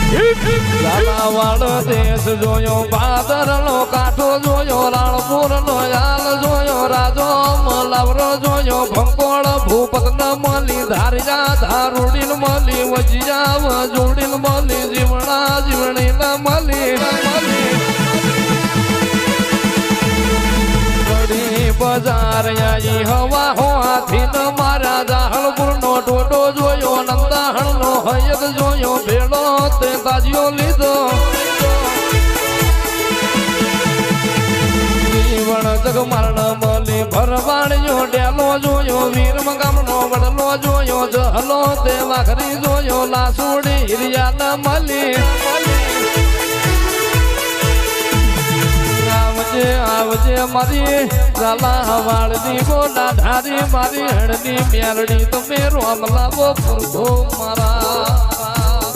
ઝાલાવાડ દેશ જોયો ભાદરનો કાંઠો જોયો રાણપુરનો યાલ જોયો રાજો મલાવરો જોયો ભંકોળ ભૂપત ન મળી ધારિયા ધારુડીન મળી વજિયા વજુડીન મળી જીવણા જીવણી ન મળી બજાર આઈ હવા હોવાથી ન મારા જાહળપુર નો ટોટો જોયો નંદાહણ નો હયદ જોયો ભેળો તે તાજીઓ લીધો જીવણ જગમરણ મળી ભરવાણિયો ડેલો જોયો વીરમ ગામનો વડલો જોયો જહલો તે વાઘરી જોયો લાસુડી હિરિયા ન મળી આવજે મારી ઝાલાવાડની બોલા ધારી મારી હળની મેરડી તમે રોમ લાવો પૂરતો મારા